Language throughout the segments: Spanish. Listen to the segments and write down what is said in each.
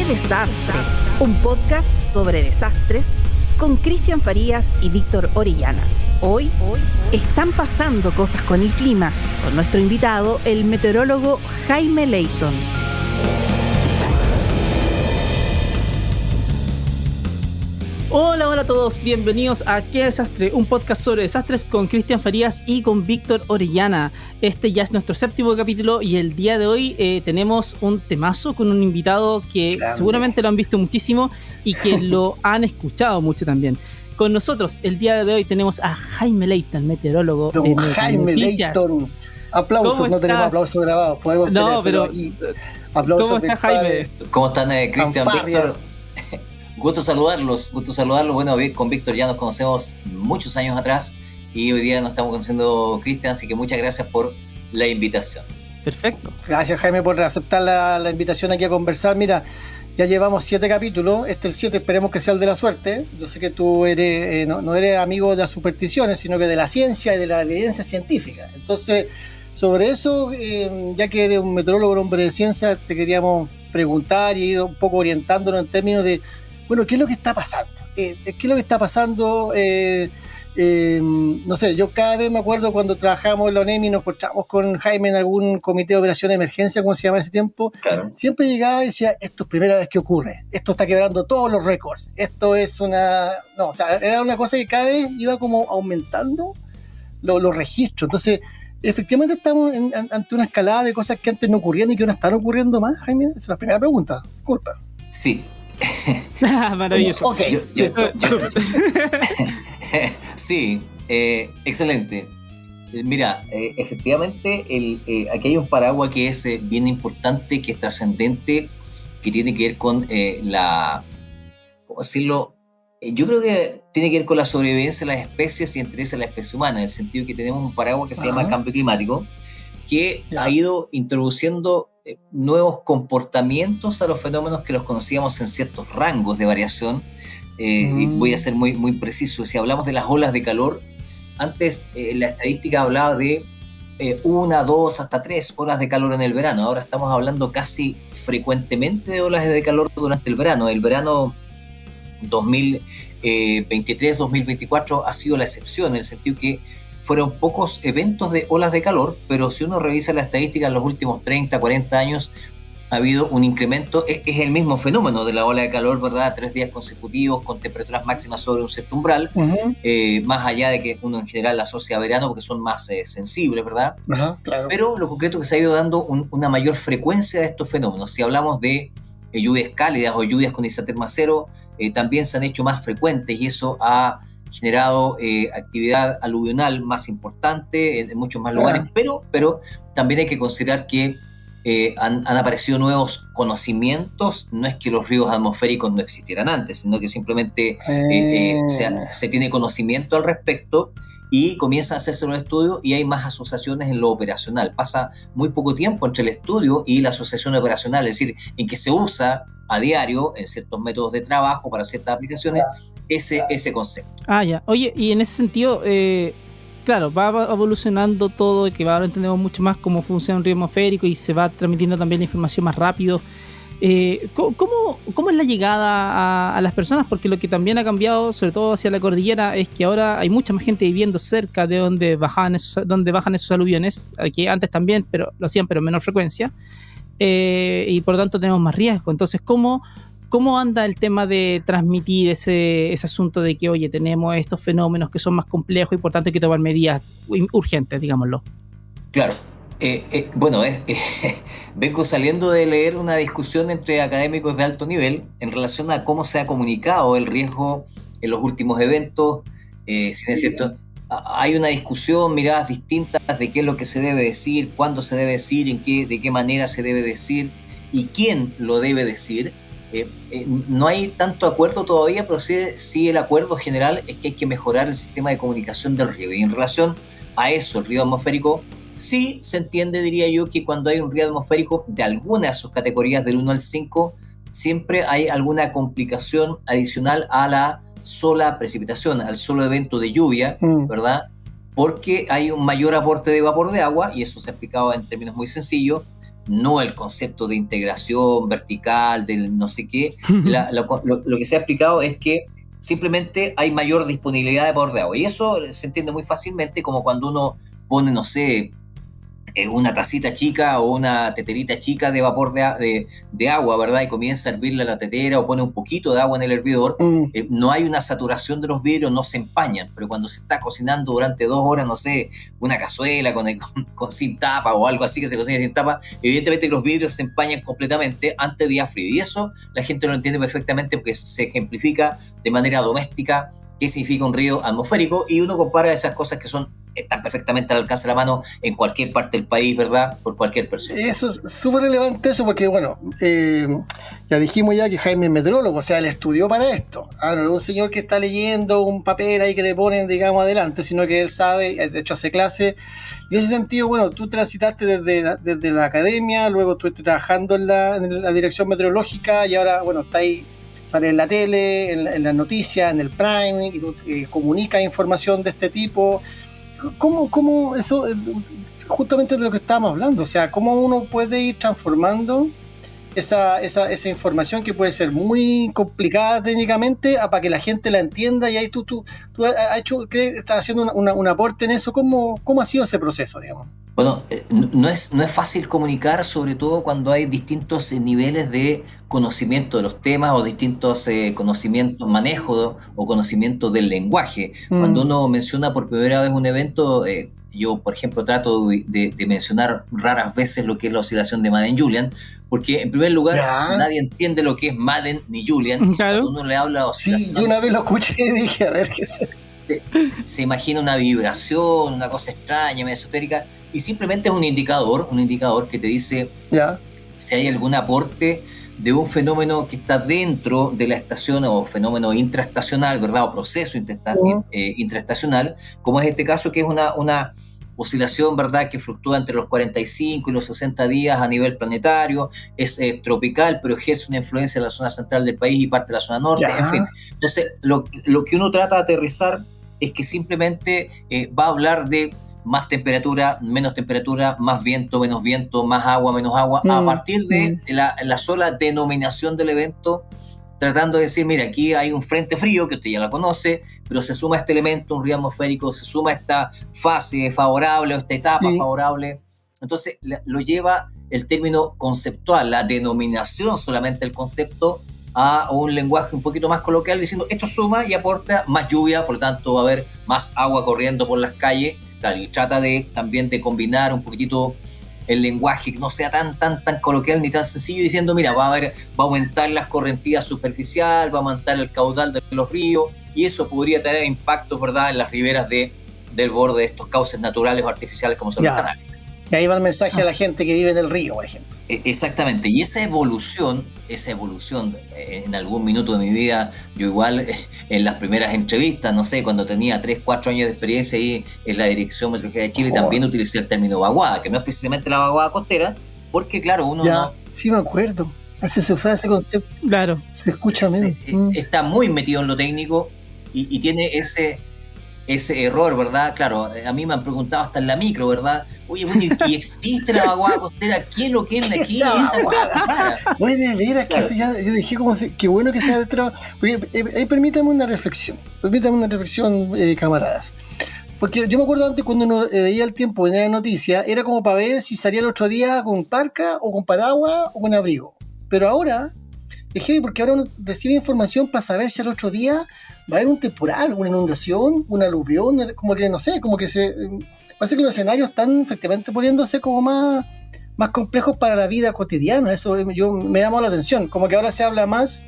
Desastre, un podcast sobre desastres con Cristian Farías y Víctor Orellana. Hoy están pasando cosas con el clima, con nuestro invitado, el meteorólogo Jaime Leighton. Hola a todos, bienvenidos a Qué Desastre, un podcast sobre desastres con Cristian Farías y con Víctor Orellana. Este ya es nuestro 7º capítulo y el día de hoy tenemos un temazo con un invitado que seguramente lo han visto muchísimo y que lo han escuchado mucho también. Con nosotros el día de hoy tenemos a Jaime Leighton, meteorólogo. Don Jaime Leighton. Aplausos, no tenemos aplausos grabados, podemos tener, pero aquí aplausos. ¿Cómo está Jaime? ¿Cómo están, Cristian, Víctor? Gusto saludarlos. Bueno, con Víctor ya nos conocemos muchos años atrás y hoy día nos estamos conociendo, Cristian, así que muchas gracias por la invitación. Perfecto. Gracias, Jaime, por aceptar la invitación aquí a conversar. Mira, ya llevamos 7 capítulos, el 7 esperemos que sea el de la suerte. Yo sé que tú eres no eres amigo de las supersticiones, sino que de la ciencia y de la evidencia científica. Entonces, sobre eso, ya que eres un meteorólogo, un hombre de ciencia, te queríamos preguntar y ir un poco orientándonos en términos de, bueno, ¿qué es lo que está pasando? No sé, yo cada vez me acuerdo cuando trabajábamos en la ONEMI y nos encontramos con Jaime en algún comité de operación de emergencia, como se llama ese tiempo. Claro. Siempre llegaba y decía, esto es primera vez que ocurre, esto está quebrando todos los récords, esto es era una cosa que cada vez iba como aumentando los registros. Entonces, efectivamente estamos ante una escalada de cosas que antes no ocurrían y que ahora están ocurriendo más, Jaime. Esa es la primera pregunta, disculpa. Sí. Maravilloso. Ok. Sí, excelente. Mira, efectivamente, aquí hay un paraguas que es bien importante, que es trascendente, que tiene que ver con ¿cómo decirlo? Yo creo que tiene que ver con la sobrevivencia de las especies y entre esas la especie humana, en el sentido que tenemos un paraguas que se llama cambio climático, que ha ido introduciendo nuevos comportamientos a los fenómenos que los conocíamos en ciertos rangos de variación. Y voy a ser muy, muy preciso. Si hablamos de las olas de calor, antes la estadística hablaba de 1, 2, hasta 3 olas de calor en el verano. Ahora estamos hablando casi frecuentemente de olas de calor durante el verano. El verano 2023-2024 ha sido la excepción, en el sentido que fueron pocos eventos de olas de calor, pero si uno revisa la estadística en los últimos 30, 40 años, ha habido un incremento. Es el mismo fenómeno de la ola de calor, ¿verdad? 3 días consecutivos con temperaturas máximas sobre un cierto umbral, más allá de que uno en general la asocia a verano porque son más sensibles, ¿verdad? Claro. Pero lo concreto es que se ha ido dando una mayor frecuencia de estos fenómenos. Si hablamos de lluvias cálidas o lluvias con isoterma cero, también se han hecho más frecuentes y eso ha generado actividad aluvional más importante en muchos más lugares, pero también hay que considerar que han aparecido nuevos conocimientos. No es que los ríos atmosféricos no existieran antes, sino que simplemente se tiene conocimiento al respecto y comienzan a hacerse los estudios y hay más asociaciones en lo operacional. Pasa muy poco tiempo entre el estudio y la asociación operacional, es decir, en que se usa a diario en ciertos métodos de trabajo para ciertas aplicaciones ese concepto. Ya. Oye, y en ese sentido, claro, va evolucionando todo, que ahora entendemos mucho más cómo funciona un río atmosférico y se va transmitiendo también la información más rápido. ¿Cómo es la llegada a las personas? Porque lo que también ha cambiado, sobre todo hacia la cordillera, es que ahora hay mucha más gente viviendo cerca de donde bajan esos aluviones, que antes también lo hacían, pero en menor frecuencia, y por lo tanto tenemos más riesgo. Entonces, ¿cómo anda el tema de transmitir ese asunto de que, oye, tenemos estos fenómenos que son más complejos y por tanto hay que tomar medidas urgentes, digámoslo? Claro. Vengo saliendo de leer una discusión entre académicos de alto nivel en relación a cómo se ha comunicado el riesgo en los últimos eventos. Si no es cierto, hay una discusión, miradas distintas de qué es lo que se debe decir, cuándo se debe decir, de qué manera se debe decir y quién lo debe decir. No hay tanto acuerdo todavía, pero sí el acuerdo general es que hay que mejorar el sistema de comunicación del río. Y en relación a eso, el río atmosférico, sí se entiende, diría yo, que cuando hay un río atmosférico de alguna de sus categorías del 1 al 5, siempre hay alguna complicación adicional a la sola precipitación, al solo evento de lluvia, ¿verdad? Porque hay un mayor aporte de vapor de agua, y eso se ha explicado en términos muy sencillos, no el concepto de integración vertical, del no sé qué. Lo que se ha explicado es que simplemente hay mayor disponibilidad de vapor de agua. Y eso se entiende muy fácilmente, como cuando uno pone, no sé, una tacita chica o una teterita chica de vapor de agua, ¿verdad? Y comienza a hervirla la tetera o pone un poquito de agua en el hervidor. No hay una saturación de los vidrios, no se empañan, pero cuando se está cocinando durante 2 horas, no sé, una cazuela con sin tapa o algo así que se cocina sin tapa, evidentemente los vidrios se empañan completamente ante día frío. Y eso la gente lo entiende perfectamente porque se ejemplifica de manera doméstica qué significa un río atmosférico, y uno compara esas cosas que están perfectamente al alcance de la mano en cualquier parte del país, ¿verdad? Por cualquier persona. Eso es súper relevante eso, porque bueno, ya dijimos ya que Jaime es meteorólogo, o sea, él estudió para esto. No es un señor que está leyendo un papel ahí que le ponen, digamos, adelante, sino que él sabe, de hecho hace clase. Y en ese sentido, bueno, tú transitaste desde la academia, luego estuviste trabajando en la dirección meteorológica y ahora, bueno, está ahí, sale en la tele, en las noticias, en el Prime, y tú comunicas información de este tipo. ¿Cómo eso, justamente de lo que estábamos hablando? O sea, ¿cómo uno puede ir transformando esa información que puede ser muy complicada técnicamente para que la gente la entienda? Y ahí tú has hecho, estás haciendo un aporte en eso. ¿Cómo ha sido ese proceso, digamos? Bueno, no es fácil comunicar, sobre todo cuando hay distintos niveles de conocimiento de los temas o distintos conocimientos, manejo o conocimiento del lenguaje. Cuando uno menciona por primera vez un evento, yo, por ejemplo, trato de mencionar raras veces lo que es la oscilación de Madden-Julian, porque en primer lugar nadie entiende lo que es Madden ni Julian. Claro. Cuando uno le habla de oscilación, sí, yo una vez lo escuché y dije, a ver qué es. Se imagina una vibración, una cosa extraña, medio esotérica, y simplemente es un indicador que te dice si hay algún aporte de un fenómeno que está dentro de la estación o fenómeno intraestacional, ¿verdad? O proceso intraestacional, como es este caso, que es una oscilación, ¿verdad?, que fluctúa entre los 45 y los 60 días a nivel planetario, es tropical, pero ejerce una influencia en la zona central del país y parte de la zona norte, en fin. Entonces, lo que uno trata de aterrizar es que simplemente va a hablar de más temperatura, menos temperatura, más viento, menos viento, más agua, menos agua, a partir de la sola denominación del evento, tratando de decir, mira, aquí hay un frente frío, que usted ya la conoce, pero se suma este elemento, un río atmosférico, se suma esta fase favorable o esta etapa favorable. Entonces lo lleva el término conceptual, la denominación solamente del concepto, a un lenguaje un poquito más coloquial, diciendo esto suma y aporta más lluvia, por lo tanto va a haber más agua corriendo por las calles. Claro, y trata también de combinar un poquitito el lenguaje, que no sea tan coloquial ni tan sencillo, diciendo, mira, va a aumentar las correntías superficial, va a aumentar el caudal de los ríos, y eso podría tener impactos, ¿verdad?, en las riberas del borde de estos cauces naturales o artificiales como son los canales. Y ahí va el mensaje a la gente que vive en el río, por ejemplo. Exactamente, y esa evolución, en algún minuto de mi vida, yo igual en las primeras entrevistas, no sé, cuando tenía 3, 4 años de experiencia ahí en la Dirección Meteorológica de Chile, también utilicé el término vaguada, que no es precisamente la vaguada costera, porque claro, uno no... Sí, me acuerdo, antes se usaba ese concepto, claro, se escucha menos. Está muy metido en lo técnico y tiene ese error, ¿verdad? Claro, a mí me han preguntado hasta en la micro, ¿verdad? Oye, ¿y existe la vaguada costera? ¿Qué es lo que es esa vaguada? Oye, de veras, claro. Que yo dije como qué bueno que sea detrás. Permítame una reflexión, camaradas. Porque yo me acuerdo antes cuando uno veía el tiempo en la noticia, era como para ver si salía el otro día con parca o con paraguas o con abrigo. Pero ahora es heavy, porque ahora uno recibe información para saber si el otro día va a haber un temporal, una inundación, una aluvión, como que no sé, como que parece que los escenarios están efectivamente poniéndose como más complejos para la vida cotidiana. Eso me llamó la atención, como que ahora se habla más,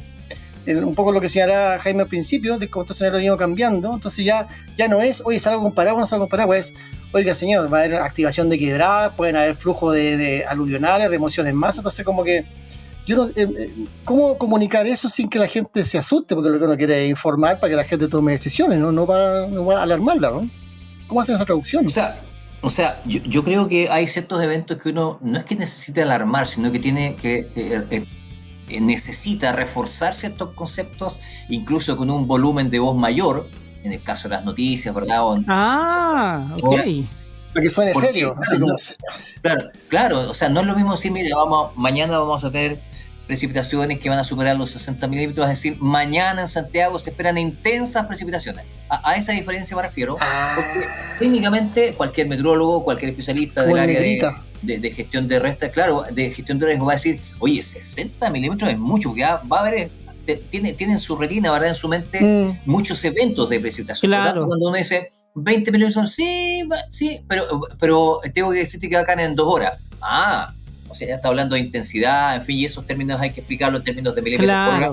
un poco lo que señalaba Jaime al principio, de cómo estos escenarios han ido cambiando. Entonces ya no es, oye, salgo con paraguas, no salgo con paraguas, es, oiga señor, va a haber activación de quebradas, pueden haber flujo de aluvionales, remoción en masa. Entonces como que ¿cómo comunicar eso sin que la gente se asuste? Porque lo que uno quiere es informar para que la gente tome decisiones, no va a alarmarla, ¿no? ¿Cómo hacen esa traducción? O sea, yo creo que hay ciertos eventos que uno no es que necesite alarmar, sino que tiene que necesita reforzar ciertos conceptos, incluso con un volumen de voz mayor, en el caso de las noticias, ¿verdad? Ok. Para que suene serio, así como... Claro, o sea, no es lo mismo decir, mire, mañana vamos a tener precipitaciones que van a superar los 60 milímetros, es decir, mañana en Santiago se esperan intensas precipitaciones. A esa diferencia me refiero, porque técnicamente cualquier metrólogo, cualquier especialista del área de gestión de riesgo, claro, de gestión de riesgo va a decir, oye, 60 milímetros es mucho, porque va a haber, tiene en su retina, ¿verdad?, en su mente, muchos eventos de precipitación. Claro. Por tanto, cuando uno dice 20 milímetros, sí, pero tengo que decirte que va a caer en 2 horas. O sea, ya está hablando de intensidad, en fin, y esos términos hay que explicarlo en términos de milímetros por hora.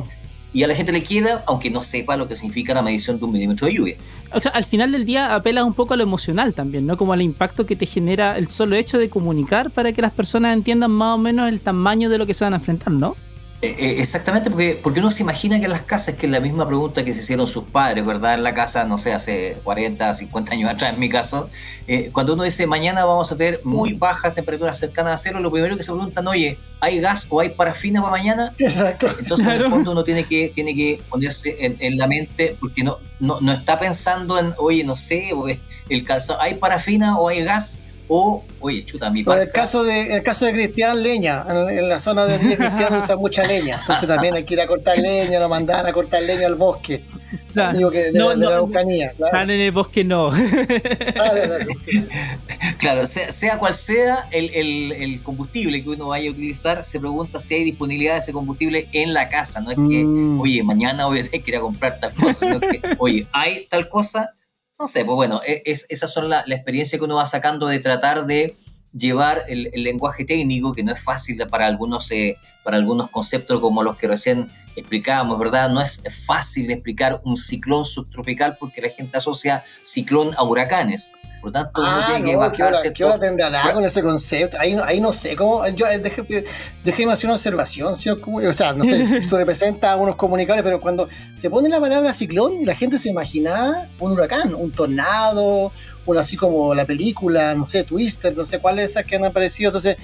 Y a la gente le queda, aunque no sepa lo que significa la medición de 1 milímetro de lluvia. O sea, al final del día apela un poco a lo emocional también, ¿no? Como al impacto que te genera el solo hecho de comunicar para que las personas entiendan más o menos el tamaño de lo que se van a enfrentar, ¿no? Exactamente, porque uno se imagina que en las casas, que es la misma pregunta que se hicieron sus padres, ¿verdad? En la casa, no sé, hace 40, 50 años atrás, en mi caso, cuando uno dice mañana vamos a tener muy bajas temperaturas cercanas a cero, lo primero que se preguntan, oye, ¿hay gas o hay parafina para mañana? Exacto. Entonces, en el fondo, uno tiene que ponerse en la mente, porque no está pensando en, oye, no sé, el calzado, ¿hay parafina o hay gas? O, oye, chuta, mi parca. En el caso de Cristian, leña. En la zona de Cristian usan mucha leña. Entonces también hay que ir a cortar leña, lo mandan a cortar leña al bosque. Claro. Digo que de la Araucanía. Claro. En el bosque no. Claro, sea cual sea el combustible que uno vaya a utilizar, se pregunta si hay disponibilidad de ese combustible en la casa. No es que, oye, mañana voy a tener que ir a comprar tal cosa, sino que, oye, ¿hay tal cosa? No sé, pues bueno, esas son la experiencia que uno va sacando de tratar de llevar el lenguaje técnico, que no es fácil para algunos conceptos como los que recién explicábamos, ¿verdad? No es fácil explicar un ciclón subtropical porque la gente asocia ciclón a huracanes. Por lo tanto, uno tiene que bajar. ¿Qué hora tendrá con ese concepto? Ahí no sé cómo. Déjeme hacer una observación, señor. O sea, no sé, esto representa a unos comunicadores, pero cuando se pone la palabra ciclón y la gente se imaginaba un huracán, un tornado, así como la película, no sé, Twister, no sé cuáles de esas que han aparecido. Entonces,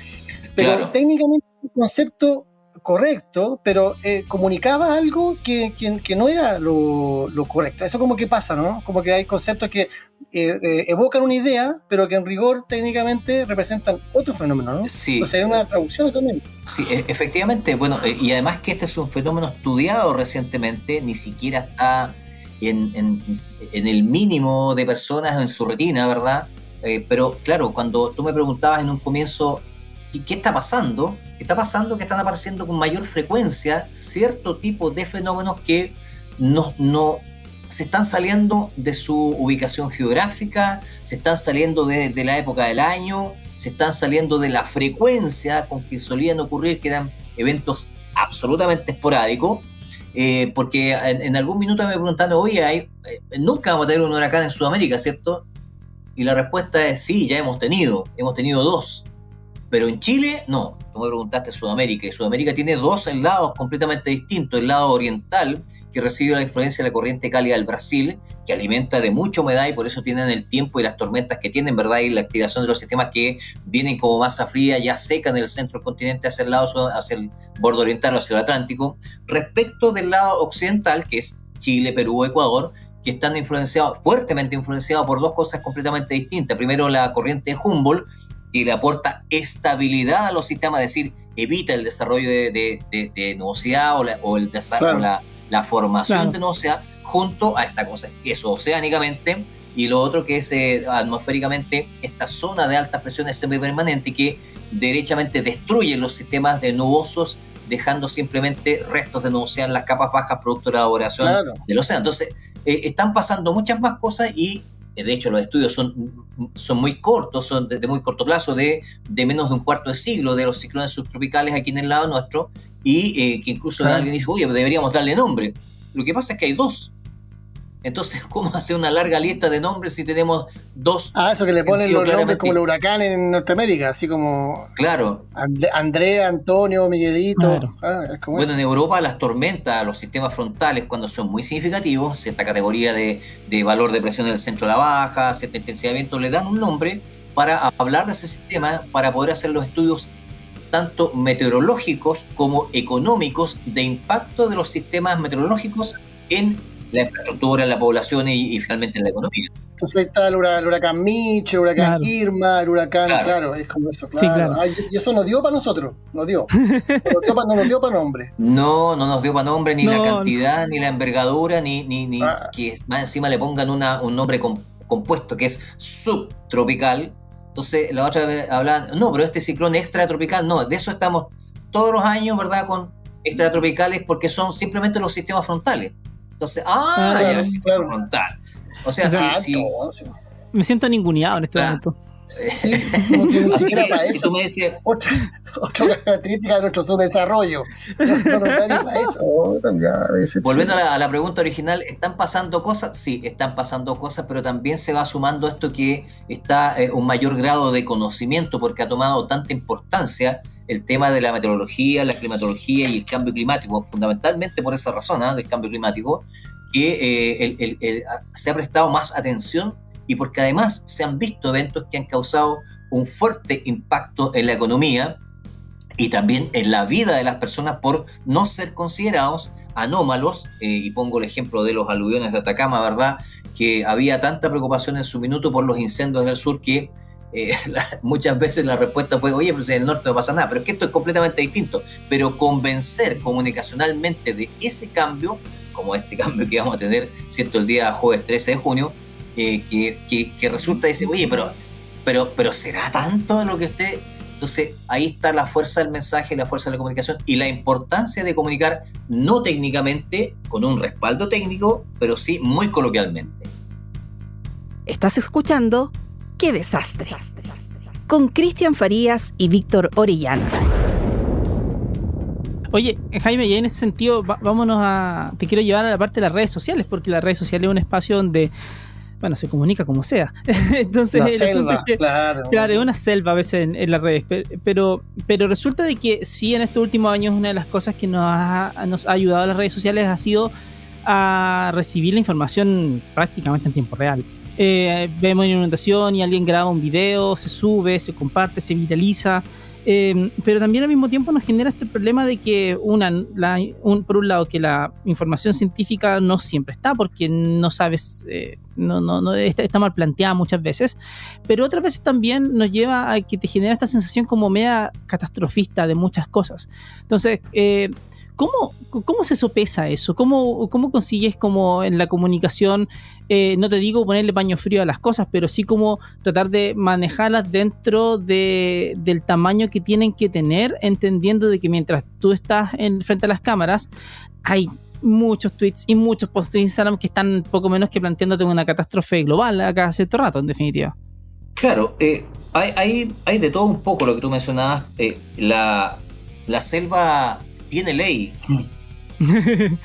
pero técnicamente un concepto correcto, pero comunicaba algo que no era lo correcto. Eso como que pasa, ¿no? Como que hay conceptos que evocan una idea, pero que en rigor técnicamente representan otro fenómeno, ¿no? Sí. O sea, hay una traducción también. Sí, efectivamente. Bueno, y además que este es un fenómeno estudiado recientemente, ni siquiera está en el mínimo de personas en su retina, ¿verdad? Pero claro, cuando tú me preguntabas en un comienzo, ¿qué está pasando? Está pasando que están apareciendo con mayor frecuencia cierto tipo de fenómenos que no se están saliendo de su ubicación geográfica, se están saliendo de la época del año, se están saliendo de la frecuencia con que solían ocurrir, que eran eventos absolutamente esporádicos, porque en algún minuto me preguntaron, oye, nunca vamos a tener un huracán en Sudamérica, ¿cierto? Y la respuesta es sí, ya hemos tenido 2. Pero en Chile, no. Tú me preguntaste Sudamérica, y Sudamérica tiene 2 lados completamente distintos. El lado oriental, que recibe la influencia de la corriente cálida del Brasil, que alimenta de mucha humedad y por eso tienen el tiempo y las tormentas que tienen, ¿verdad? Y la activación de los sistemas que vienen como masa fría, ya seca en el centro del continente hacia el borde oriental o hacia el Atlántico. Respecto del lado occidental, que es Chile, Perú, Ecuador, que están fuertemente influenciados por 2 cosas completamente distintas. Primero, la corriente de Humboldt, que le aporta estabilidad a los sistemas, es decir, evita el desarrollo de nubosidad o el desarrollo, la formación de nubosidad, junto a esta cosa, que es oceánicamente, y lo otro que es atmosféricamente esta zona de altas presiones semipermanente que derechamente destruye los sistemas de nubosos, dejando simplemente restos de nubosidad en las capas bajas producto de la evaporación del océano. Entonces, están pasando muchas más cosas y de hecho los estudios son muy cortos, son de muy corto plazo, de menos de un cuarto de siglo de los ciclones subtropicales aquí en el lado nuestro, y que incluso alguien dice, oye, deberíamos darle nombre. Lo que pasa es que hay 2. Entonces, ¿cómo hacer una larga lista de nombres si tenemos 2? Eso que le ponen los nombres como el huracán en Norteamérica, así como... Claro. Andrea, Antonio, Miguelito. Claro. Bueno, en Europa las tormentas, los sistemas frontales, cuando son muy significativos, cierta categoría de valor de presión en el centro de la baja, cierta intensidad de viento, le dan un nombre para hablar de ese sistema, para poder hacer los estudios tanto meteorológicos como económicos de impacto de los sistemas meteorológicos en la infraestructura, la población y finalmente la economía. Entonces ahí está el huracán Mitch, el huracán Irma, el huracán, claro, es como eso, claro. Sí, claro. Y eso nos dio para nosotros, no nos dio para nombre. No nos dio para nombre, ni la cantidad, ni la envergadura, ni que más encima le pongan un nombre compuesto, que es subtropical. Entonces la otra vez hablaban, no, pero este ciclón extratropical, no, de eso estamos todos los años, ¿verdad?, con extratropicales, porque son simplemente los sistemas frontales. Entonces, ya el sistema frontal. O sea, sí. Me siento ninguneado en este momento. Sí, no tiene ni siquiera para eso. Si tú me dices... Otra característica de nuestro subdesarrollo. No nos da ni para eso. Volviendo a la pregunta original, ¿están pasando cosas? Sí, están pasando cosas, pero también se va sumando esto que está un mayor grado de conocimiento, porque ha tomado tanta importancia el tema de la meteorología, la climatología y el cambio climático, fundamentalmente por esa razón, del cambio climático, que se ha prestado más atención, y porque además se han visto eventos que han causado un fuerte impacto en la economía y también en la vida de las personas por no ser considerados anómalos, y pongo el ejemplo de los aluviones de Atacama, ¿verdad?, que había tanta preocupación en su minuto por los incendios en el sur que muchas veces la respuesta fue, oye, pero si en el norte no pasa nada, pero es que esto es completamente distinto. Pero convencer comunicacionalmente de ese cambio, como este cambio que vamos a tener, ¿cierto?, el día jueves 13 de junio, que resulta, dice, oye, pero ¿será tanto de lo que usted...? Entonces ahí está la fuerza del mensaje, la fuerza de la comunicación y la importancia de comunicar no técnicamente, con un respaldo técnico, pero sí muy coloquialmente. Estás escuchando ¡Qué desastre!, con Cristian Farías y Víctor Orellana. Oye, Jaime, y en ese sentido, te quiero llevar a la parte de las redes sociales, porque las redes sociales es un espacio donde, bueno, se comunica como sea. Entonces, la selva, claro, es una selva a veces en las redes, pero resulta de que sí, en estos últimos años una de las cosas que nos ha ayudado a las redes sociales ha sido a recibir la información prácticamente en tiempo real. Vemos una inundación y alguien graba un video, se sube, se comparte, se viraliza, pero también al mismo tiempo nos genera este problema de que por un lado que la información científica no siempre está, porque no sabes, no está mal planteada muchas veces, pero otras veces también nos lleva a que te genera esta sensación como media catastrofista de muchas cosas. Entonces, ¿cómo se sopesa eso? ¿Cómo consigues como en la comunicación, no te digo ponerle paño frío a las cosas, pero sí como tratar de manejarlas dentro del tamaño que tienen que tener, entendiendo de que mientras tú estás frente a las cámaras, hay muchos tweets y muchos posts de Instagram que están poco menos que planteándote una catástrofe global a cada cierto rato, en definitiva? Claro, hay de todo un poco lo que tú mencionabas. La selva tiene ley. De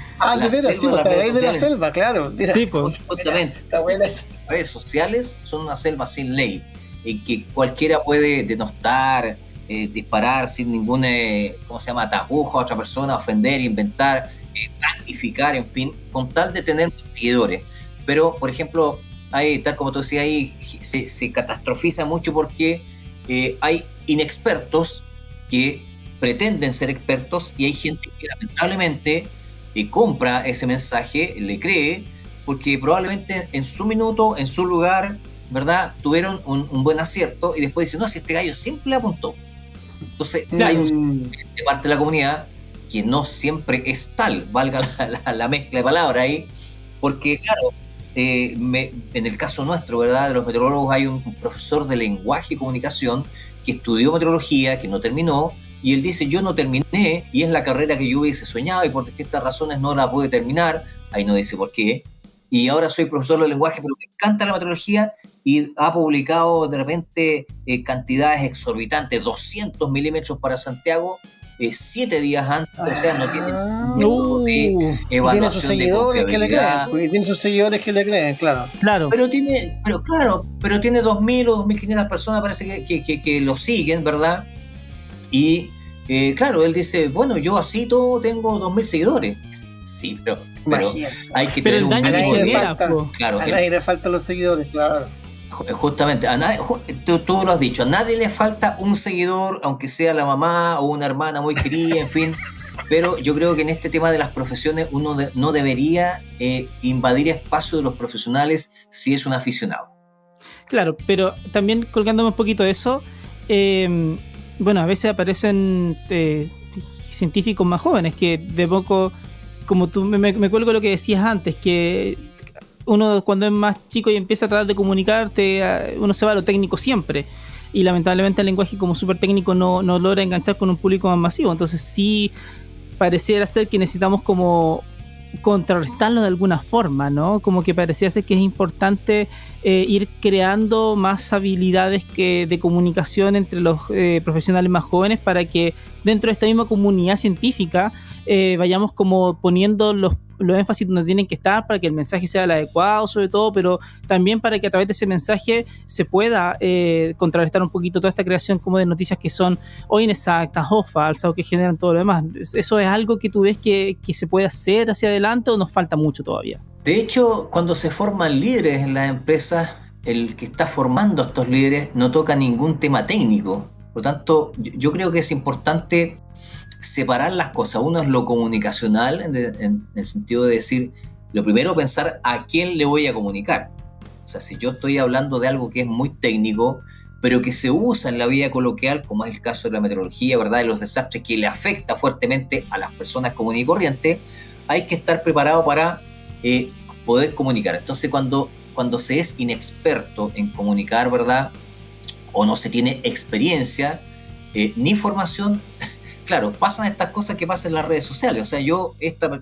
veras, sí, la ley de la selva, claro. Mira, sí, pues. Justamente. Está buena esa. Las redes sociales son una selva sin ley, en que cualquiera puede denostar, disparar sin ningún, tapujo a otra persona, ofender, inventar, magnificar, en fin, con tal de tener seguidores. Pero, por ejemplo, tal como tú decías, ahí se catastrofiza mucho porque hay inexpertos que pretenden ser expertos y hay gente que lamentablemente compra ese mensaje, le cree, porque probablemente en su minuto, en su lugar, ¿verdad?, tuvieron un buen acierto y después dicen, no, si este gallo siempre le apuntó. Entonces hay de parte de la comunidad que no siempre es tal, valga la mezcla de palabras ahí, porque claro, en el caso nuestro, ¿verdad?, de los meteorólogos, hay un profesor de lenguaje y comunicación que estudió meteorología, que no terminó, y él dice, yo no terminé, y es la carrera que yo hubiese soñado, y por distintas razones no la pude terminar, ahí no dice por qué, y ahora soy profesor de lenguaje, pero me encanta la meteorología, y ha publicado de repente cantidades exorbitantes, 200 milímetros para Santiago, 7 días antes, o sea, no tiene evaluación. Tiene sus seguidores que le creen, tiene sus seguidores que le creen, claro. Pero tiene 2.000 o 2.500 personas, parece que lo siguen, ¿verdad? Y claro, él dice, bueno, yo así todo tengo 2.000 seguidores. Sí, pero hay que tener un mínimo de tiempo. Claro, a nadie le faltan los seguidores, claro. Justamente, tú lo has dicho, a nadie le falta un seguidor, aunque sea la mamá o una hermana muy querida, en fin. pero yo creo que en este tema de las profesiones uno no debería invadir espacio de los profesionales si es un aficionado. Claro, pero también colgándome un poquito de eso, bueno, a veces aparecen científicos más jóvenes que de poco, como tú me cuelgo lo que decías antes, que uno cuando es más chico y empieza a tratar de comunicarte, uno se va a lo técnico siempre, y lamentablemente el lenguaje como súper técnico no logra enganchar con un público más masivo. Entonces sí pareciera ser que necesitamos como contrarrestarlo de alguna forma, ¿no? Como que parecía ser que es importante ir creando más habilidades de comunicación entre los profesionales más jóvenes, para que dentro de esta misma comunidad científica vayamos como poniendo los énfasis donde tienen que estar, para que el mensaje sea el adecuado sobre todo, pero también para que a través de ese mensaje se pueda contrarrestar un poquito toda esta creación como de noticias que son o inexactas o falsas o que generan todo lo demás. ¿Eso es algo que tú ves que se puede hacer hacia adelante o nos falta mucho todavía? De hecho, cuando se forman líderes en las empresas, el que está formando a estos líderes no toca ningún tema técnico. Por lo tanto, yo creo que es importante separar las cosas. Uno es lo comunicacional, en el sentido de decir, lo primero, pensar a quién le voy a comunicar. O sea, si yo estoy hablando de algo que es muy técnico, pero que se usa en la vida coloquial, como es el caso de la meteorología, ¿verdad?, de los desastres, que le afecta fuertemente a las personas comunes y corrientes, hay que estar preparado para poder comunicar. Entonces, cuando se es inexperto en comunicar, ¿verdad?, o no se tiene experiencia ni formación, claro, pasan estas cosas que pasan en las redes sociales. O sea,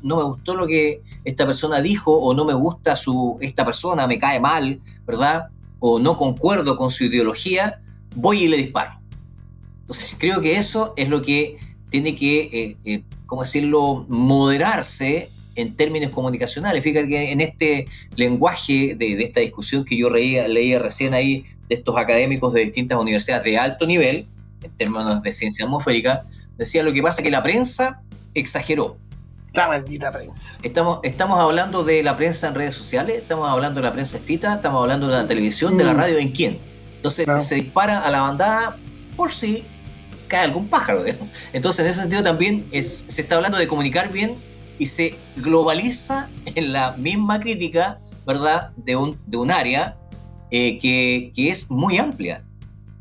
no me gustó lo que esta persona dijo, o no me gusta esta persona, me cae mal, ¿verdad?, o no concuerdo con su ideología, voy y le disparo. Entonces, creo que eso es lo que tiene que, ¿cómo decirlo?, moderarse en términos comunicacionales. Fíjate que en este lenguaje de esta discusión que yo leía recién ahí, de estos académicos de distintas universidades de alto nivel, en términos de ciencia atmosférica, decía, lo que pasa es que la prensa exageró. La maldita prensa. Estamos hablando de la prensa en redes sociales, estamos hablando de la prensa escrita, estamos hablando de la televisión, de la radio, ¿en quién? Entonces se dispara a la bandada por si cae algún pájaro, ¿eh? Entonces, en ese sentido también se está hablando de comunicar bien, y se globaliza en la misma crítica, ¿verdad?, de un área que es muy amplia.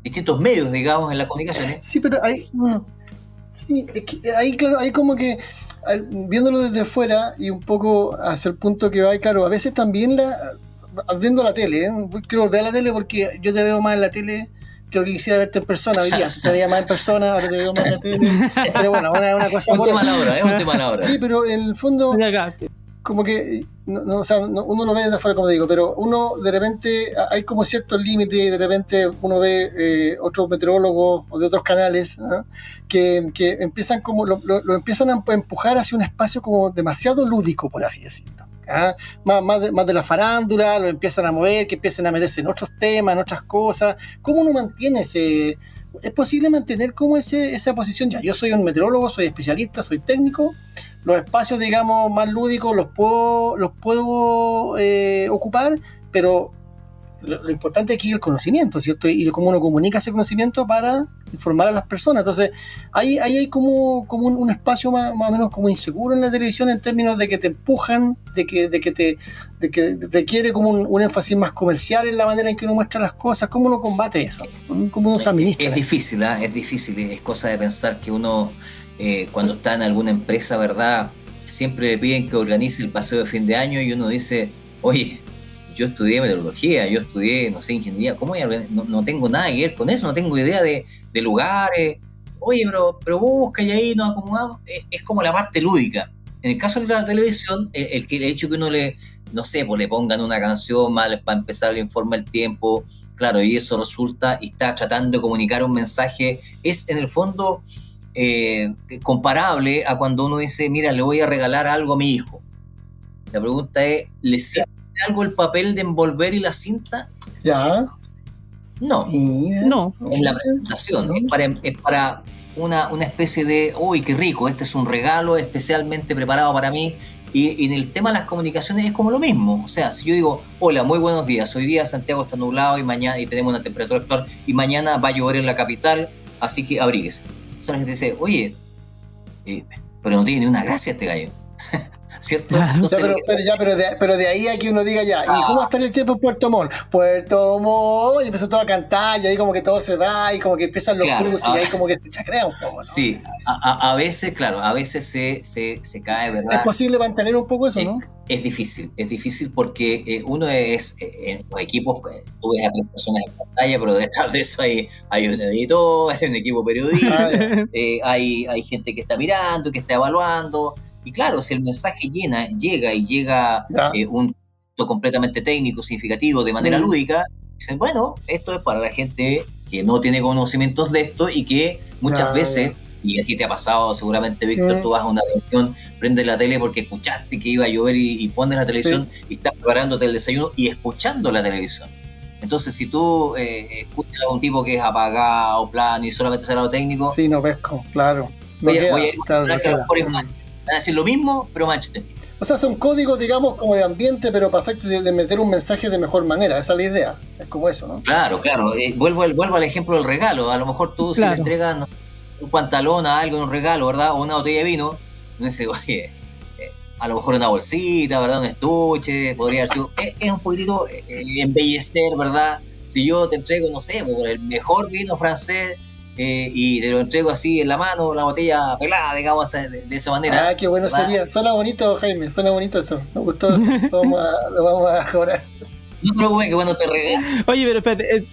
Distintos medios, digamos, en las comunicaciones. Sí, pero ahí, claro, hay como que, viéndolo desde fuera y un poco hacia el punto que va, claro, a veces también viendo la tele, quiero volver a la tele porque yo te veo más en la tele que lo que quisiera verte en persona hoy día. Antes te veía más en persona, ahora te veo más en la tele. Pero bueno, una cosa... un tema a la hora, es un tema a la hora. Sí, pero en el fondo, como que, o sea, uno lo ve desde afuera, como digo, pero uno de repente, hay como ciertos límites, y de repente uno ve otros meteorólogos o de otros canales, ¿no?, que empiezan como, lo empiezan a empujar hacia un espacio como demasiado lúdico, por así decirlo. Más de la farándula, lo empiezan a mover, que empiecen a meterse en otros temas, en otras cosas. ¿Cómo uno mantiene ese? ¿Es posible mantener como esa posición? Ya, yo soy un meteorólogo, soy especialista, soy técnico. Los espacios, digamos, más lúdicos los puedo ocupar, pero lo importante aquí es el conocimiento, ¿cierto? Y cómo uno comunica ese conocimiento para informar a las personas. Entonces, ahí hay como un espacio más o menos como inseguro en la televisión, en términos de que te empujan, de que requiere como un énfasis más comercial en la manera en que uno muestra las cosas. ¿Cómo uno combate eso? ¿Cómo uno se administra? Es difícil, es cosa de pensar que uno, cuando está en alguna empresa, ¿verdad?, siempre le piden que organice el paseo de fin de año, y uno dice, oye, yo estudié meteorología, yo estudié, no sé, ingeniería, ¿cómo no tengo nada que ver con eso? No tengo idea de lugares. Oye, pero busca y ahí nos acomodamos. Es como la parte lúdica. En el caso de la televisión, el hecho que uno no sé, pues le pongan una canción mal para empezar el informe del tiempo, claro, y eso resulta, y está tratando de comunicar un mensaje, es en el fondo comparable a cuando uno dice, mira, le voy a regalar algo a mi hijo. La pregunta es, ¿le sirve algo el papel de envolver y la cinta? Ya. No. No. Es la presentación. Es para una especie de, uy, qué rico, este es un regalo especialmente preparado para mí. Y en el tema de las comunicaciones es como lo mismo. O sea, si yo digo, hola, muy buenos días, hoy día Santiago está nublado y tenemos una temperatura actual, y mañana va a llover en la capital, así que abríguese. O sea, la gente dice, oye, pero no tiene ni una gracia este gallo. ¿Cierto? Claro. Entonces, pero de ahí a que uno diga ya, ¿y cómo va a estar el tiempo en Puerto Montt? Puerto Montt, y empieza todo a cantar, y ahí como que todo se va, y como que empiezan los cruces, y ahí como que se chacrea un poco, ¿no? Sí, a veces, claro, a veces se cae, ¿verdad? ¿Es posible mantener un poco eso, no? Es difícil porque uno es, en los equipos, tú ves a 3 personas en pantalla, pero detrás de eso hay un editor, hay un equipo periodista, hay gente que está mirando, que está evaluando. Y claro, si el mensaje llega un acto completamente técnico, significativo, de manera lúdica, dicen, bueno, esto es para la gente que no tiene conocimientos de esto y que muchas veces, y a ti te ha pasado seguramente, Víctor, tú vas a una reunión, prendes la tele porque escuchaste que iba a llover y pones la televisión y estás preparándote el desayuno y escuchando la televisión. Entonces, si tú escuchas a un tipo que es apagado, plano y solamente sabe lo técnico... Sí, no pesco, claro. Voy a ir a decir lo mismo, pero más entendido. O sea, son códigos, digamos, como de ambiente, pero para efectos de meter un mensaje de mejor manera. Esa es la idea. Es como eso, ¿no? Claro. Vuelvo al ejemplo del regalo. A lo mejor tú, si le entregas un pantalón a alguien, un regalo, ¿verdad? O una botella de vino, no sé, oye, a lo mejor una bolsita, ¿verdad? Un estuche, podría haber sido... Es un poquitito embellecer, ¿verdad? Si yo te entrego, no sé, por el mejor vino francés, y te lo entrego así en la mano, la botella pelada, digamos, de esa manera. Ah, qué bueno, ¿verdad? Sería. Suena bonito, Jaime, suena bonito eso. Me gustó eso. Lo vamos a mejorar. No te preocupes, que bueno te regalo. Oye, pero espérate.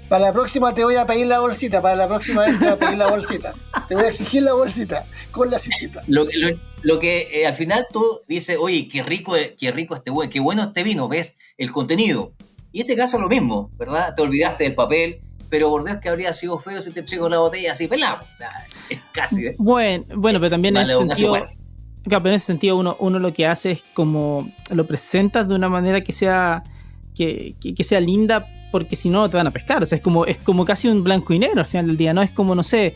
Para la próxima te voy a pedir la bolsita. Para la próxima vez te voy a pedir la bolsita. Te voy a exigir la bolsita con la cintita. Lo que al final tú dices, oye, qué rico este bueno, qué bueno este vino, ves el contenido. Y en este caso es lo mismo, ¿verdad? Te olvidaste del papel. Pero por Dios que habría sido feo si te entrego la botella así pelada. O sea, es casi... Bueno, pero también en ese sentido... Claro, pero en ese sentido uno lo que hace es como lo presentas de una manera que sea linda, porque si no te van a pescar. O sea, es como casi un blanco y negro al final del día, ¿no? Es como, no sé...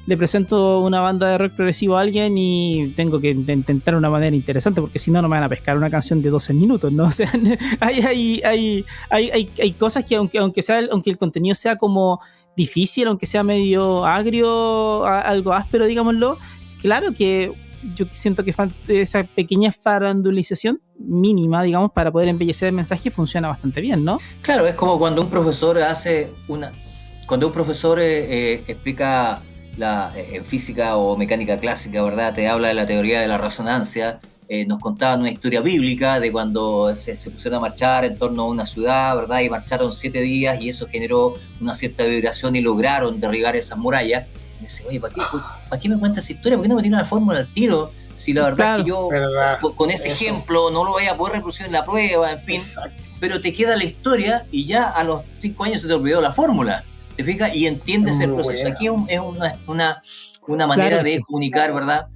le presento una banda de rock progresivo a alguien y tengo que intentar una manera interesante porque si no me van a pescar una canción de 12 minutos, ¿no? O sea, hay cosas que aunque el contenido sea como difícil, aunque sea medio agrio, algo áspero, digámoslo, claro que yo siento que esa pequeña farandulización mínima, digamos, para poder embellecer el mensaje funciona bastante bien, ¿no? Claro, es como cuando un profesor explica en física o mecánica clásica, ¿verdad? Te habla de la teoría de la resonancia. Nos contaban una historia bíblica de cuando se pusieron a marchar en torno a una ciudad, ¿verdad? Y marcharon 7 días y eso generó una cierta vibración y lograron derribar esas murallas. Y me dice, oye, ¿para qué me cuentas esa historia? ¿Por qué no me tiene la fórmula al tiro? Si la verdad es que yo con ese ejemplo no lo voy a poder reproducir en la prueba, en fin. Exacto. Pero te queda la historia y ya a los 5 años se te olvidó la fórmula. ¿Te fijas? Y entiendes el proceso. Aquí es una manera de comunicar, ¿verdad?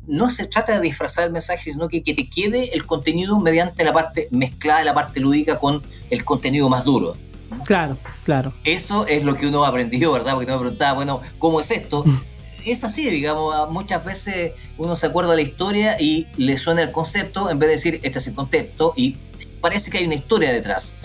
No se trata de disfrazar el mensaje, sino que te quede el contenido mediante la parte mezclada de la parte lúdica con el contenido más duro. Claro. Eso es lo que uno ha aprendido, ¿verdad? Porque uno me preguntaba, bueno, ¿cómo es esto? Es así, digamos, muchas veces uno se acuerda de la historia y le suena el concepto en vez de decir, este es el concepto, y parece que hay una historia detrás.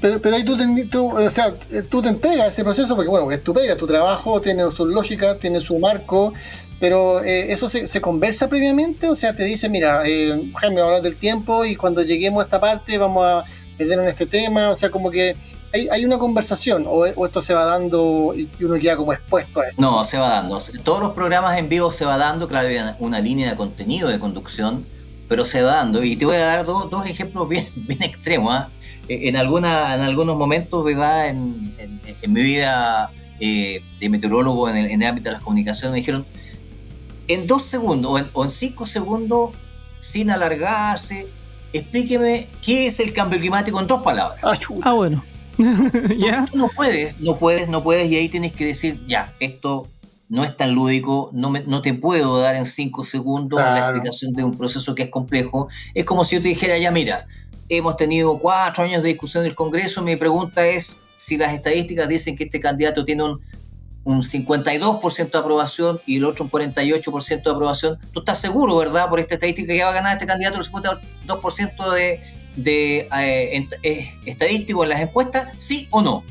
Pero ahí tú te entregas a ese proceso porque, bueno, es tu pega, tu trabajo, tiene su lógica, tiene su marco, pero eso se conversa previamente, o sea, te dice, mira, Jaime, vamos a hablar del tiempo y cuando lleguemos a esta parte vamos a meternos en este tema, o sea, como que hay una conversación, o esto se va dando y uno queda como expuesto a eso. No, se va dando. Todos los programas en vivo se va dando, claro, hay una línea de contenido de conducción, pero se va dando, y te voy a dar dos ejemplos bien extremos, ¿eh? En algunos momentos, ¿verdad? En mi vida de meteorólogo en el ámbito de las comunicaciones, me dijeron, en 2 segundos o en 5 segundos, sin alargarse, explíqueme qué es el cambio climático en 2 palabras. Bueno. ¿Ya? Tú no puedes, y ahí tienes que decir, ya, esto no es tan lúdico, no te puedo dar en 5 segundos la explicación de un proceso que es complejo. Es como si yo te dijera, ya mira, hemos tenido 4 años de discusión en el Congreso. Mi pregunta es si las estadísticas dicen que este candidato tiene un 52% de aprobación y el otro un 48% de aprobación. ¿Tú estás seguro, verdad, por esta estadística que va a ganar este candidato el 52% de estadístico en las encuestas? ¿Sí o no?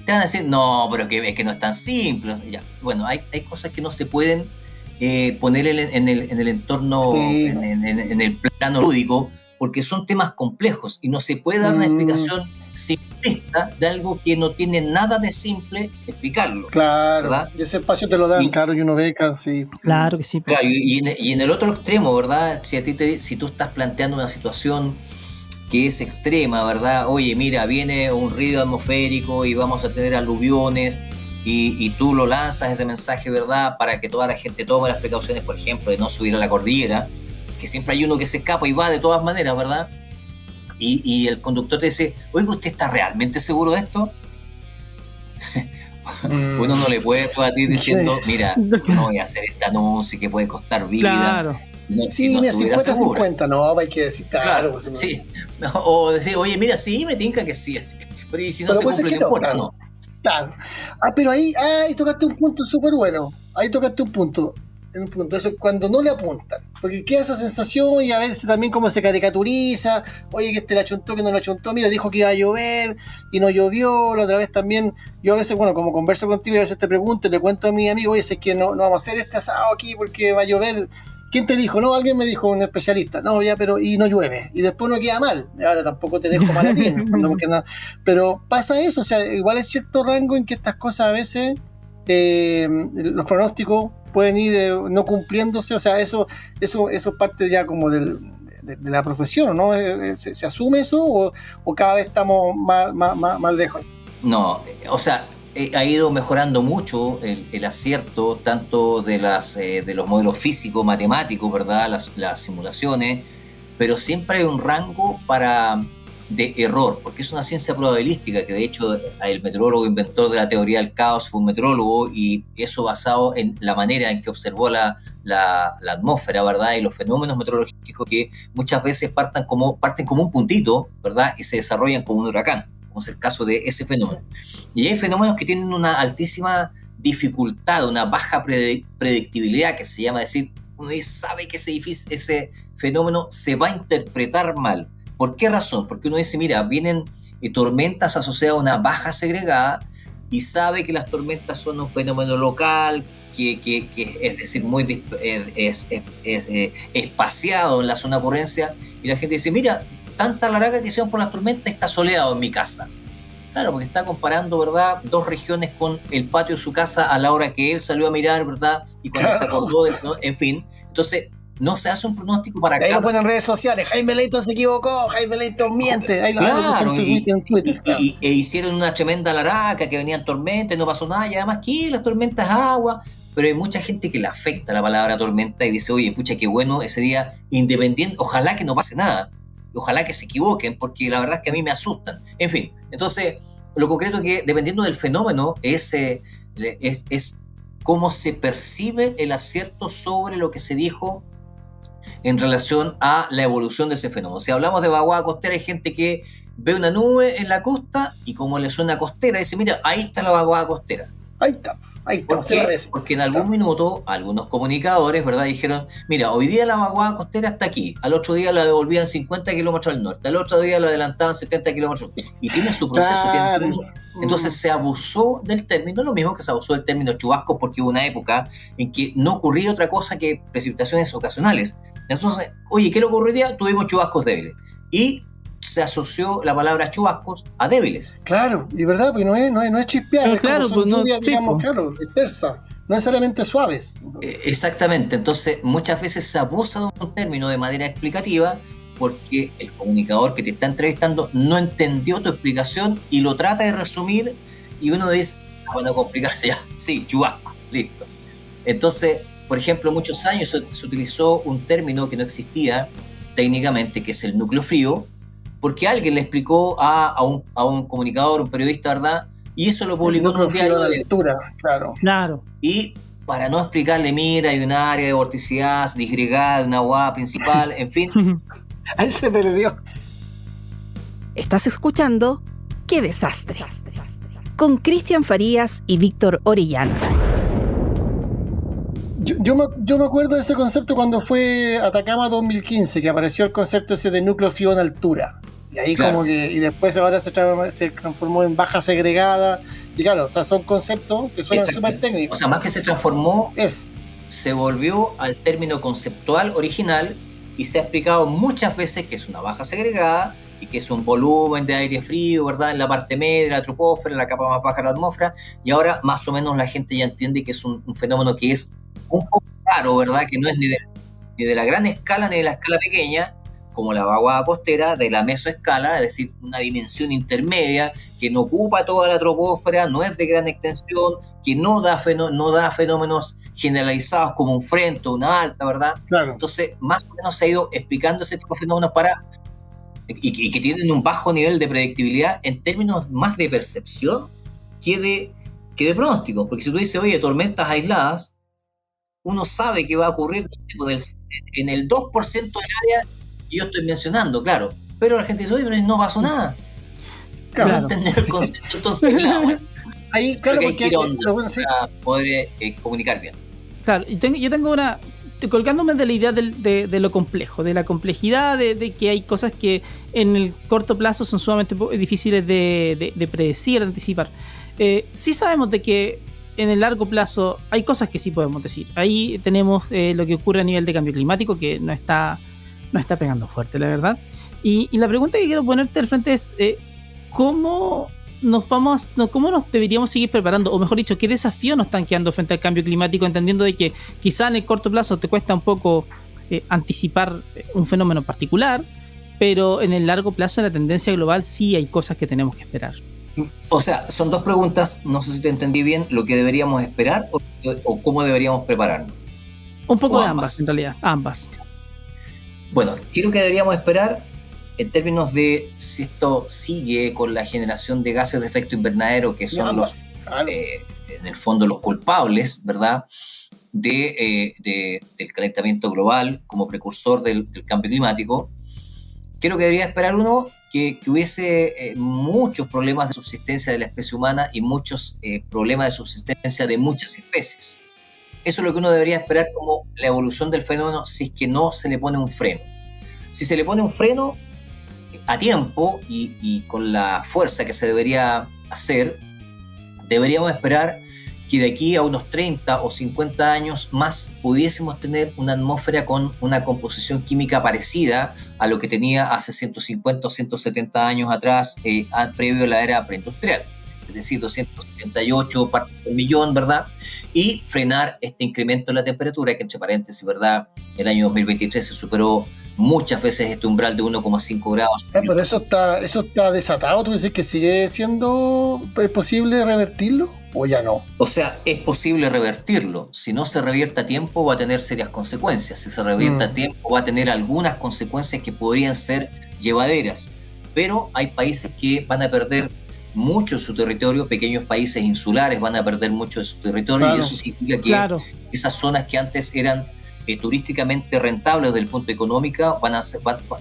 te van a decir, no, pero es que no es tan simple. Ya. Bueno, hay cosas que no se pueden poner en el entorno, sí, en el plano lúdico, porque son temas complejos y no se puede dar una explicación simplista de algo que no tiene nada de simple explicarlo. Claro, ¿verdad? Y ese espacio te lo dan, claro, y uno ve casi. Claro que sí. Claro, y en el otro extremo, ¿verdad? Si tú estás planteando una situación que es extrema, ¿verdad? Oye, mira, viene un ruido atmosférico y vamos a tener aluviones, y tú lo lanzas ese mensaje, ¿verdad? Para que toda la gente tome las precauciones, por ejemplo, de no subir a la cordillera, que siempre hay uno que se escapa y va de todas maneras, ¿verdad? Y el conductor te dice, oiga, ¿usted está realmente seguro de esto? Uno no le puede ir diciendo, mira, no voy a hacer este anuncio que puede costar vida. Claro. No, sí, si no mira, 50-50, no, hay que decir, claro. Pues, sí. No, o decir, oye, mira, sí, me tinca que sí, así que, pero y si no se cumple, no importa, ¿no? Claro. Pero ahí tocaste un punto súper bueno. Ahí tocaste un punto. Eso es cuando no le apuntan, porque queda esa sensación y a veces también como se caricaturiza, oye, que este la chuntó, que no la chuntó, mira, dijo que iba a llover y no llovió. La otra vez también, yo a veces, bueno, como converso contigo y a veces te pregunto, le cuento a mi amigo, oye, es que no vamos a hacer este asado aquí porque va a llover. ¿Quién te dijo? No, alguien me dijo, un especialista. No, ya, pero y no llueve. Y después no queda mal. Ahora tampoco te dejo mal a ti. No, pero pasa eso, o sea, igual hay cierto rango en que estas cosas a veces, los pronósticos pueden ir no cumpliéndose, o sea, eso es parte ya como de la profesión, ¿no? ¿Se asume eso o cada vez estamos más lejos? No, o sea, ha ido mejorando mucho el acierto tanto de los modelos físicos, matemáticos, ¿verdad? Las simulaciones, pero siempre hay un rango de error, porque es una ciencia probabilística, que de hecho el meteorólogo inventor de la teoría del caos fue un meteorólogo, y eso basado en la manera en que observó la atmósfera, ¿verdad? Y los fenómenos meteorológicos que muchas veces parten como un puntito, ¿verdad? Y se desarrollan como un huracán, como es el caso de ese fenómeno. Y hay fenómenos que tienen una altísima dificultad, una baja predictibilidad, que se llama decir, uno sabe que ese fenómeno se va a interpretar mal. ¿Por qué razón? Porque uno dice, mira, vienen tormentas asociadas a una baja segregada y sabe que las tormentas son un fenómeno local, que es decir, muy espaciado en la zona de ocurrencia, y la gente dice, mira, tanta laraca que hicieron por las tormentas, está soleado en mi casa. Claro, porque está comparando, ¿verdad?, dos regiones con el patio de su casa a la hora que él salió a mirar, ¿verdad? Y cuando se acordó de eso, en fin. Entonces, no se hace un pronóstico para ahí lo ponen en redes sociales, Jaime Leighton se equivocó, Jaime Leighton miente. Ahí claro, en Twitter, claro. E hicieron una tremenda laraca, que venían tormentas, no pasó nada, y además aquí las tormentas es agua, pero hay mucha gente que le afecta la palabra tormenta y dice, oye, pucha, qué bueno ese día, independiente, ojalá que no pase nada, ojalá que se equivoquen, porque la verdad es que a mí me asustan. En fin, entonces, lo concreto es que dependiendo del fenómeno, es cómo se percibe el acierto sobre lo que se dijo en relación a la evolución de ese fenómeno. Si hablamos de vaguada costera, hay gente que ve una nube en la costa y como le suena costera, dice, mira, ahí está la vaguada costera. Ahí está. ¿Por qué? Porque en algún minuto algunos comunicadores, ¿verdad?, dijeron, mira, hoy día la vaguada costera está aquí, al otro día la devolvían 50 kilómetros al norte, al otro día la adelantaban 70 kilómetros al sur, y tiene su proceso, claro. Tiene su proceso. Entonces se abusó del término, lo mismo que se abusó del término chubasco, porque hubo una época en que no ocurría otra cosa que precipitaciones ocasionales. Entonces, oye, ¿qué le ocurrió hoy día? Tuvimos chubascos débiles. Y se asoció la palabra chubascos a débiles. Claro, y verdad, porque no es chispear, es claro, como son pues lluvias, no, digamos, sí, claro, dispersa, no necesariamente suaves. Exactamente, entonces muchas veces se abusa de un término de manera explicativa porque el comunicador que te está entrevistando no entendió tu explicación y lo trata de resumir y uno dice, bueno, complicarse ya, sí, chubasco, listo. Entonces, por ejemplo, muchos años se utilizó un término que no existía técnicamente, que es el núcleo frío, porque alguien le explicó a un comunicador, un periodista, ¿verdad? Y eso lo publicó en un diario de lectura, claro. Y para no explicarle, mira, hay un área de vorticidad disgregada, una aguada principal, en fin. Ahí se perdió. Estás escuchando ¡Qué desastre! Con Cristian Farías y Víctor Orellana. Yo me acuerdo de ese concepto cuando fue Atacama 2015, que apareció el concepto ese de núcleo frío en altura. Y ahí claro. Como que, y después ahora se transformó en baja segregada, Y claro, o sea, son conceptos que suenan súper técnicos. O sea, más que se transformó, se volvió al término conceptual original y se ha explicado muchas veces que es una baja segregada y que es un volumen de aire frío, ¿verdad? En la parte media de la troposfera, en la capa más baja de la atmósfera, y ahora más o menos la gente ya entiende que es un fenómeno que es un poco raro, ¿verdad? Que no es ni de la gran escala ni de la escala pequeña, como la vaguada costera, de la mesoescala, es decir, una dimensión intermedia que no ocupa toda la troposfera, no es de gran extensión, que no da fenómenos generalizados como un frente o una alta, ¿verdad? Claro. Entonces, más o menos se ha ido explicando ese tipo de fenómenos y que tienen un bajo nivel de predictibilidad en términos más de percepción que de pronóstico. Porque si tú dices, oye, tormentas aisladas, uno sabe que va a ocurrir en el 2% del área que yo estoy mencionando, claro. Pero la gente dice, oye, pero no pasó nada. Claro. No entender el concepto, entonces, claro. Ahí, claro, porque para poder comunicar bien. Claro, y yo tengo una... Colgándome de la idea de lo complejo, de la complejidad, de que hay cosas que en el corto plazo son sumamente difíciles de predecir, de anticipar. Sí sabemos de que en el largo plazo hay cosas que sí podemos decir. Ahí tenemos lo que ocurre a nivel de cambio climático, que no está pegando fuerte, la verdad. Y la pregunta que quiero ponerte al frente es ¿cómo nos deberíamos seguir preparando? O mejor dicho, ¿qué desafíos nos están quedando frente al cambio climático? Entendiendo de que quizá en el corto plazo te cuesta un poco anticipar un fenómeno particular, pero en el largo plazo, en la tendencia global, sí hay cosas que tenemos que esperar. O sea, son dos preguntas, no sé si te entendí bien, lo que deberíamos esperar o cómo deberíamos prepararnos. Un poco de ambas, en realidad, ambas. Bueno, quiero que deberíamos esperar en términos de si esto sigue con la generación de gases de efecto invernadero, que son en el fondo los culpables, ¿verdad?, del calentamiento global como precursor del cambio climático. Creo que debería esperar uno que hubiese muchos problemas de subsistencia de la especie humana y muchos problemas de subsistencia de muchas especies. Eso es lo que uno debería esperar como la evolución del fenómeno si es que no se le pone un freno. Si se le pone un freno a tiempo y con la fuerza que se debería hacer, deberíamos esperar que de aquí a unos 30 o 50 años más pudiésemos tener una atmósfera con una composición química parecida a lo que tenía hace 150 o 170 años atrás, previo a la era preindustrial, es decir, 278 partes por millón, ¿verdad? Y frenar este incremento de la temperatura, que entre paréntesis, ¿verdad?, el año 2023 se superó muchas veces este umbral de 1,5 grados. Pero eso está desatado. ¿Tú dices que sigue siendo posible revertirlo o ya no? O sea, es posible revertirlo. Si no se revierte a tiempo, va a tener serias consecuencias. Si se revierte a tiempo, va a tener algunas consecuencias que podrían ser llevaderas. Pero hay países que van a perder mucho de su territorio, pequeños países insulares van a perder mucho de su territorio, claro. Y eso significa que esas zonas que antes eran turísticamente rentables desde el punto económico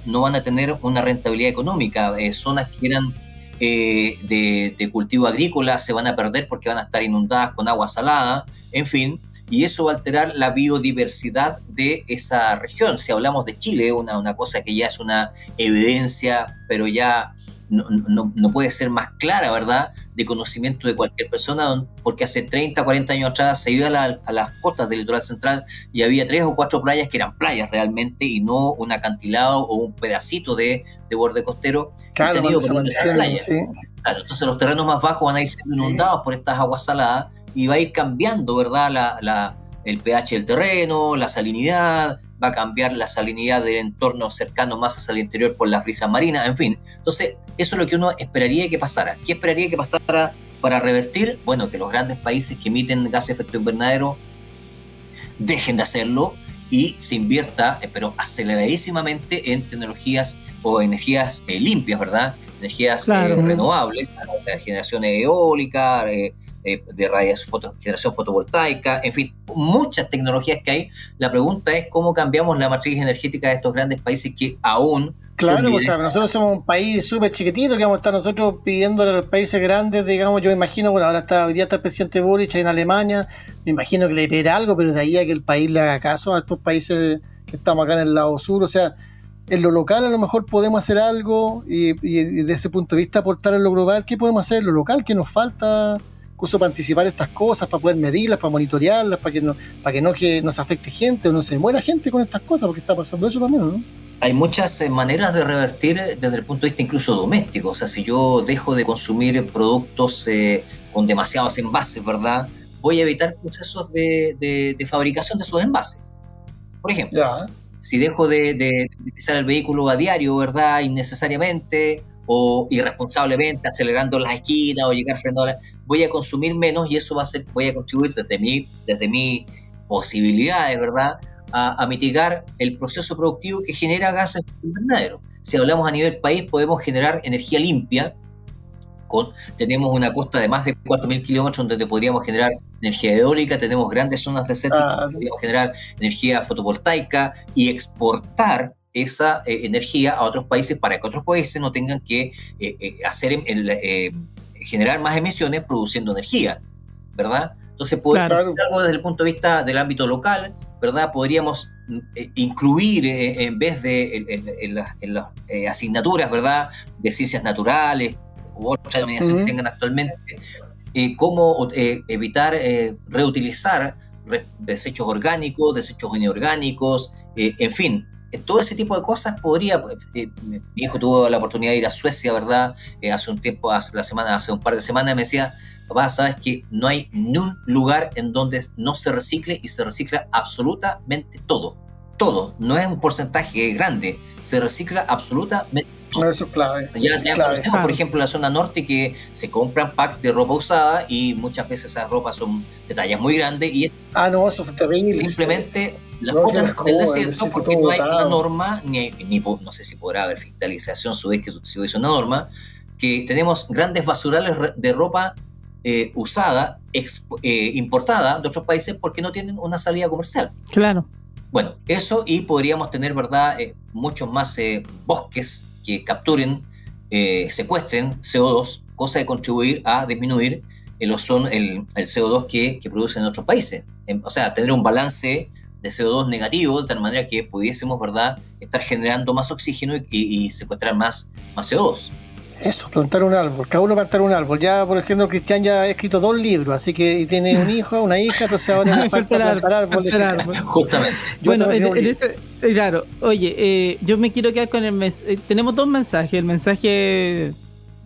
no van a tener una rentabilidad económica. Zonas que eran de cultivo agrícola se van a perder porque van a estar inundadas con agua salada, en fin, y eso va a alterar la biodiversidad de esa región. Si hablamos de Chile, una cosa que ya es una evidencia, pero ya no puede ser más clara, ¿verdad?, de conocimiento de cualquier persona, porque hace 30, 40 años atrás se iba a las costas del litoral central y había 3 o 4 playas que eran playas realmente y no un acantilado o un pedacito de borde costero. Claro, y se han ido poniendo esas playas. Sí. Claro, entonces los terrenos más bajos van a ir siendo inundados por estas aguas saladas y va a ir cambiando, ¿verdad?, el pH del terreno, la salinidad, va a cambiar la salinidad del entorno cercano más hacia el interior por la brisa marina, en fin. Entonces, eso es lo que uno esperaría que pasara. ¿Qué esperaría que pasara para revertir? Bueno, que los grandes países que emiten gases de efecto invernadero dejen de hacerlo y se invierta, pero aceleradísimamente, en tecnologías o energías limpias, ¿verdad? Energías renovables, la generación eólica, de generación fotovoltaica, en fin, muchas tecnologías que hay. La pregunta es cómo cambiamos la matriz energética de estos grandes países que aún... Claro, o sea, nosotros somos un país súper chiquitito, que vamos a estar nosotros pidiéndole a los países grandes, digamos, yo me imagino, bueno, hoy día está el presidente Boric en Alemania, me imagino que le pedirá algo, pero de ahí a que el país le haga caso a estos países que estamos acá en el lado sur, o sea, en lo local a lo mejor podemos hacer algo y desde ese punto de vista aportar en lo global. ¿Qué podemos hacer en lo local? ¿Qué nos falta? incluso para anticipar estas cosas, para poder medirlas, para monitorearlas, para que no nos afecte gente o no se muera gente con estas cosas, porque está pasando eso también, ¿no? Hay muchas maneras de revertir desde el punto de vista incluso doméstico. O sea, si yo dejo de consumir productos con demasiados envases, ¿verdad?, voy a evitar procesos de fabricación de esos envases. Por ejemplo, si dejo de utilizar el vehículo a diario, ¿verdad?, innecesariamente o irresponsablemente, acelerando las esquinas o llegar frenando, voy a consumir menos y eso voy a contribuir desde mis posibilidades, ¿verdad?, a mitigar el proceso productivo que genera gases invernaderos. Si hablamos a nivel país, podemos generar energía limpia. Tenemos una costa de más de 4.000 kilómetros donde podríamos generar energía eólica, tenemos grandes zonas desérticas donde podríamos generar energía fotovoltaica y exportar esa energía a otros países para que otros países no tengan que generar más emisiones produciendo energía, ¿verdad? Entonces, algo desde el punto de vista del ámbito local, ¿verdad? Podríamos incluir en vez de en las asignaturas, ¿verdad?, de ciencias naturales u otras denominaciones que tengan actualmente, cómo evitar reutilizar desechos orgánicos, desechos inorgánicos, en fin, todo ese tipo de cosas podría. Mi hijo tuvo la oportunidad de ir a Suecia, ¿verdad?, hace un par de semanas, me decía: papá, sabes que no hay ni un lugar en donde no se recicle, y se recicla absolutamente todo, no es un porcentaje grande, se recicla absolutamente todo. Eso es clave. Ya conocemos, por ejemplo, la zona norte, que se compran packs de ropa usada y muchas veces esas ropas son de tallas muy grandes y eso es terrible. Simplemente las botan del desierto porque no hay una norma, ni no sé si podrá haber fiscalización si hubiese una norma, que tenemos grandes basurales de ropa usada, importada de otros países porque no tienen una salida comercial. Claro. Bueno, eso, y podríamos tener, ¿verdad?, muchos más bosques que capturen, secuestren CO2, cosa de contribuir a disminuir el CO2 que producen en otros países. O sea, tener un balance de CO2 negativo, de tal manera que pudiésemos, ¿verdad?, estar generando más oxígeno y secuestrar más CO2. Eso, plantar un árbol, cada uno plantar un árbol. Ya, por ejemplo, Cristian ya ha escrito 2 libros, así que tiene un hijo, una hija, entonces ahora le falta plantar árboles. Justamente. Bueno, claro, oye, yo me quiero quedar con el mensaje. Tenemos 2 mensajes. El mensaje,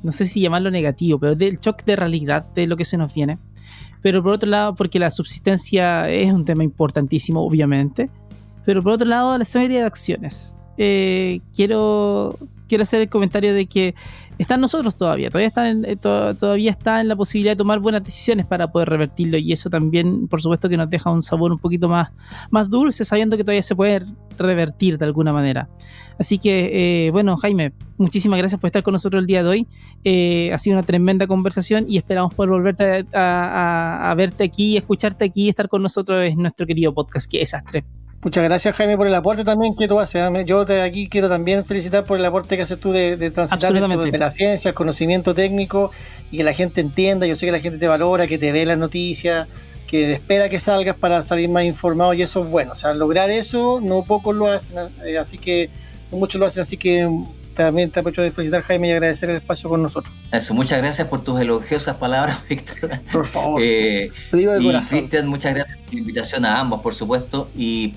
no sé si llamarlo negativo, pero del shock de realidad de lo que se nos viene. Pero por otro lado, porque la subsistencia es un tema importantísimo, obviamente. Pero por otro lado, la serie de acciones. Quiero hacer el comentario de que está en nosotros todavía está en la posibilidad de tomar buenas decisiones para poder revertirlo, y eso también, por supuesto, que nos deja un sabor un poquito más dulce, sabiendo que todavía se puede revertir de alguna manera. Así que, bueno, Jaime, muchísimas gracias por estar con nosotros el día de hoy. Ha sido una tremenda conversación y esperamos poder volverte a verte aquí, escucharte aquí, estar con nosotros en nuestro querido podcast, Qué Desastre. Muchas gracias, Jaime, por el aporte también que tú haces. Yo aquí quiero también felicitar por el aporte que haces tú de transitar desde la ciencia, el conocimiento técnico, y que la gente entienda. Yo sé que la gente te valora, que te ve las noticias, que espera que salgas para salir más informado, y eso es bueno. O sea, lograr eso, no pocos lo hacen, así que muchos lo hacen, así que también te aprovecho de felicitar, Jaime, y agradecer el espacio con nosotros. Eso, muchas gracias por tus elogiosas palabras, Víctor. Por favor. Te digo de corazón. Cristian, muchas gracias por la invitación a ambos, por supuesto, y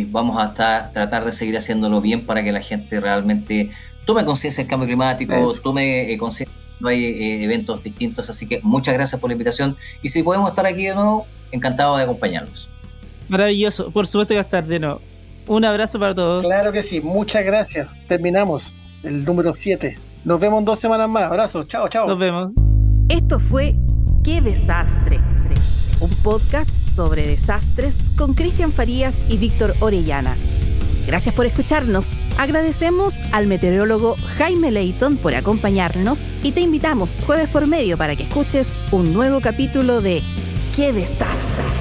vamos a tratar de seguir haciéndolo bien para que la gente realmente tome conciencia del cambio climático, tome conciencia de que no hay eventos distintos. Así que muchas gracias por la invitación, y si podemos estar aquí de nuevo, encantado de acompañarlos. Maravilloso, por supuesto que va a estar de nuevo. Un abrazo para todos. Claro que sí, muchas gracias. Terminamos el número 7. Nos vemos en 2 semanas más. Abrazos, chao. Nos vemos. Esto fue Qué Desastre, un podcast sobre desastres con Cristian Farías y Víctor Orellana. Gracias por escucharnos. Agradecemos al meteorólogo Jaime Leighton por acompañarnos, y te invitamos jueves por medio para que escuches un nuevo capítulo de Qué Desastre.